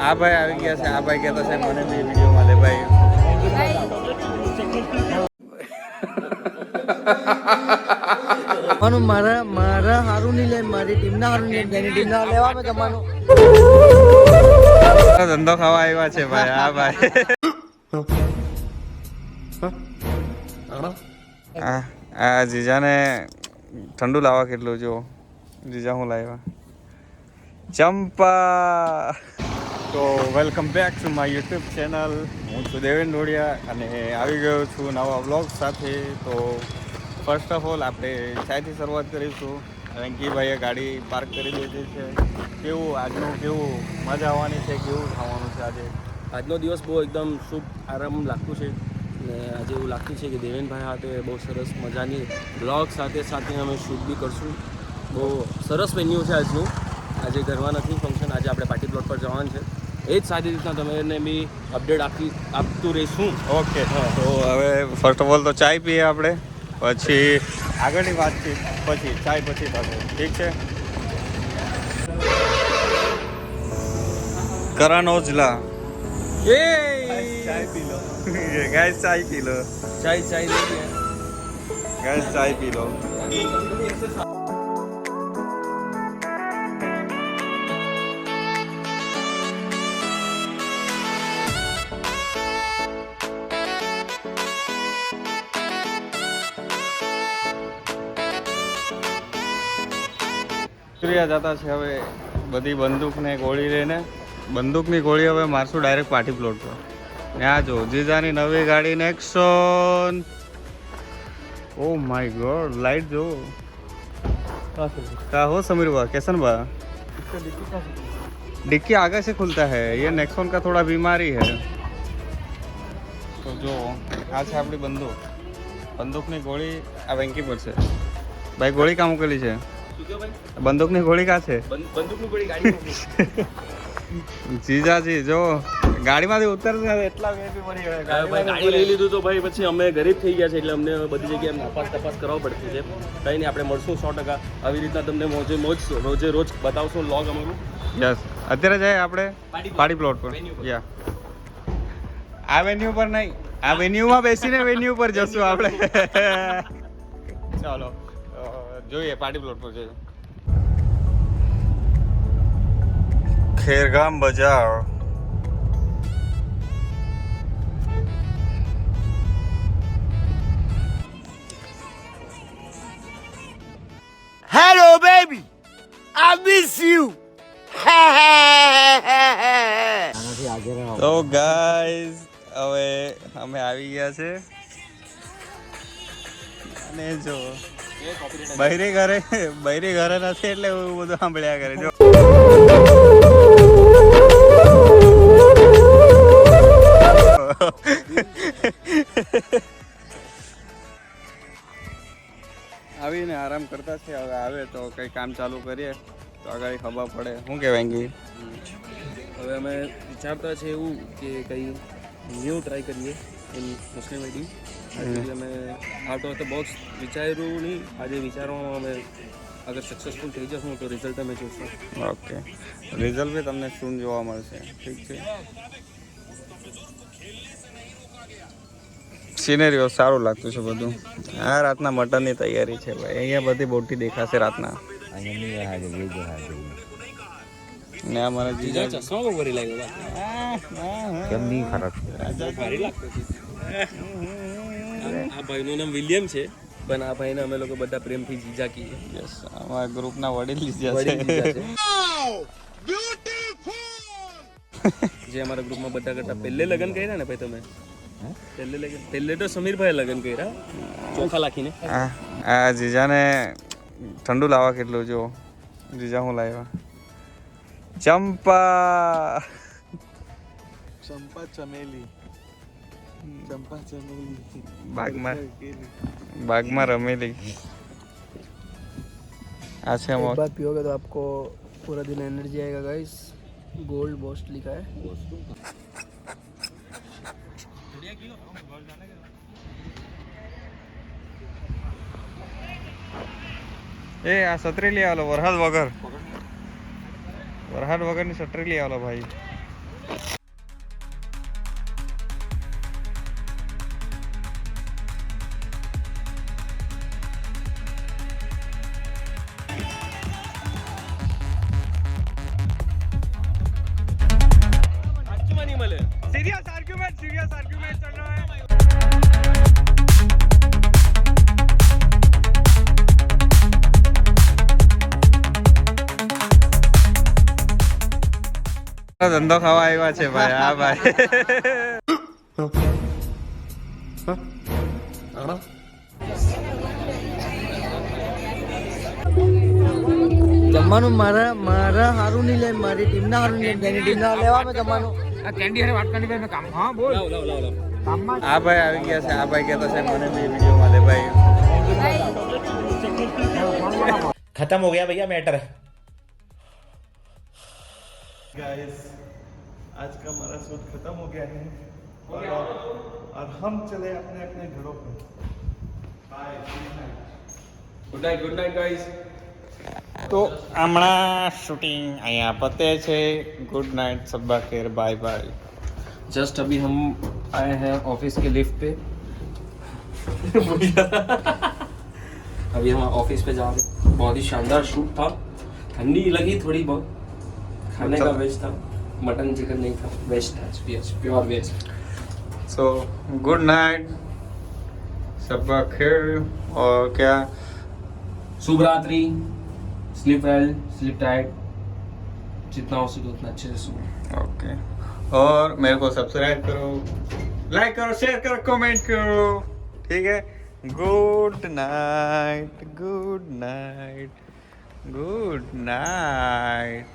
આ ભાઈ આવી ગયા છે. આ ભાઈ કહેતા છે મને બી વિડીયોમાં લે ભાઈ. મારા હારું નહીં લે, મારી ટીમના હારું નહીં લે, ટીમના લેવા મે જમવાનું. ધંધો ખાવા આવ્યા છે ભાઈ. આ ભાઈ આ જીજાને ઠંડુ લાવવા કેટલું જો જીજા હું લાવ્યા ચંપા. તો welcome back to my YouTube channel. હું છું દેવેન ડોડિયા અને આવી ગયો છું નવા વ્લોગ સાથે. તો ફર્સ્ટ ઓફ ઓલ આપણે ચાયથી શરૂઆત કરીશું. વેંકીભાઈએ ગાડી પાર્ક કરી દીધી છે. કેવું આજનું કેવું મજા આવવાની છે, કેવું ખાવાનું છે આજે? આજનો દિવસ બહુ એકદમ શુભ આરામ લાગતું છે અને આજે એવું લાગતું છે કે દેવેનભાઈ હાથે બહુ સરસ મજાની બ્લોગ સાથે સાથે અમે શૂટ બી કરશું. બહુ સરસ વેન્યુ છે આજનું. આજે ઘરમાં નથી ફંક્શન, આજે આપણે પાર્ટી પ્લોટ પર જવાનું છે. એ જ સારી રીતના તમને બી અપડેટ આપતું રહીશું. ઓકે, તો હવે ફર્સ્ટ ઓફ ઓલ તો ચાય પીએ આપણે, પછી આગળની વાતચીત પછી ચાય પછી થશે. ઠીક છે? કરનોજલા ચાય પી લો ગાઈસ, ચાય પી લો. ચાય લઈએ ગાઈસ, ચાય પી લો. જતા છે હવે બધી બંદૂકને ગોળી લઈને. બંદૂકની ગોળી હવે મારશું ડાયરેક્ટ પાર્ટી પ્લોટ પર. ત્યાં જો જીજાની નવી ગાડી Nexon. Oh my god, light जो का हो समीर बा, कैसन बा? डिक्की आगे से खुलता है. ये नेक्सोन का थोड़ा बीमारी है. तो जो આ છે આપણી બંદૂકની ગોળી આ વેંકી પર છે. ભાઈ ગોળી કામ મોકલી છે. બંદૂકની ગોળી કા છે? બંદૂકની ગોળી ગાડી જીજાજી જો ગાડીમાંથી ઉતરશે એટલા વેપી પડી ગયા. ગાડી લઈ લીધું તો ભાઈ પછી અમે ગરીબ થઈ ગયા છે એટલે અમને બધી જગ્યાએ તપાસ કરવા પડતી છે. કંઈ નહીં, આપણે મળશું 100%. આવી રીતના તમને રોજે રોજ બતાવશું વ્લોગ અમારું. યસ, અત્યારે જાય આપણે પાર્ટી પ્લોટ પર. યા આ વેન્યુ પર નહીં, આ વેન્યુમાં બેસીને વેન્યુ પર જશું આપણે. ચાલો જોઈએ પાર્ટી પ્લોટ પર જઈએ. ખેરગામ બજાર. Hello baby, I miss you. તો ગાઈઝ હવે અમે આવી ગયા છે અને જો બૈરી ઘરે નથી એટલે એવું બધું સાંભળ્યા કરે. જો આવીને આરામ કરતા છે. હવે આવે તો કંઈ કામ ચાલુ કરીએ તો આગળ ખબર પડે. શું કહેવાય કે હવે અમે વિચારતા છે એવું કે કંઈ ન્યૂ ટ્રાય કરીએ ઇન મુસ્લિમ વેડિંગ. આજે અમે આઉટ ઓફ ધ બોક્સ વિચાર્યું નહીં. આજે વિચારવામાં અમે અગર સક્સેસફુલ થઈ જશું તો રિઝલ્ટ અમે જોઈશું. ઓકે, રિઝલ્ટ બી તમને સૂન જોવા મળશે. ઠીક છે? સિનેરીઓ સારું લાગતું છે બધું. આ રાતના મટનની તૈયારી છે ભાઈ. અહીંયા બધી બોટી દેખાશે રાતના. ને આ મારા જીજા ચશ્મા બહુ ભરી લાગ્યો. કેમ નહીં ખરાબ? ભારી લાગતો છે. આ ભાઈનું નામ વિલિયમ છે, પણ આ ભાઈને અમે લોકો બધા પ્રેમથી જીજા કહીએ. યસ, અમારા ગ્રુપના વડીલ જીજા છે. જે અમારા ગ્રુપમાં બધા કરતા પહેલે લગ્ન કર્યા ને ભાઈ તમે? પહેલે તો સમીરભાઈ લગ્ન કર્યા ચોખા લાખીને. આ જીજાને ઠંડુ લાવવા કેટલું જો જીજા હું લાવ્યા ચંપા. બાગમાં રમેલી. આ છે एक बार पियोगे तो आपको पूरा दिन एनर्जी आएगा गाइस. गोल्ड बॉस्ट लिखा है. એ આ છત્રી લઈ આલો. વરસાદ વગરની છત્રી લઈ આલો ભાઈ. सीरियस आर्गुमेंट चल रहा है। ધંધો ખાવા આવ્યા છે ભાઈ. હા ભાઈ. જમવાનું મારા હારું નહીં લે, મારી ટીમના હારું નહીં લે, તેની ટીમના લેવામાં જમવાનું. હા ભાઈ આવી ગયા છે. આ ભાઈ કહેતા છે મને બી વિડીયોમાં લે ભાઈ. खत्म हो गया भैया मैटर गाइस आज का हमारा शूट खत्म हो गया है और हम चले अपने अपने घरों पे बाय ગુડ નાઇટ ગાઈઝ. તો હમણાં શૂટિંગ અહીંયા પતે છે. ગુડ નાઇટ, સબ્બા ખેર, બાય બાય. जस्ट अभी हम आए हैं ऑफिस के लिफ्ट पे. अभी हम ऑफिस पे जा रहे हैं. बहुत ही शानदार शूट था. ठंडी लगी थोड़ी बहुत. खाने का वेज था, मटन चिकन नहीं था. वेज था, pure veg. So good night, सब्बा खेर. और क्या, शुभ रात्रि. Sleep well, sleep tight. जितना हो सके उतना अच्छे से सो. ओके. और मेरे को सब्सक्राइब करो, लाइक करो, शेयर करो, कमेंट करो. ठीक है. Good night, good night, good night.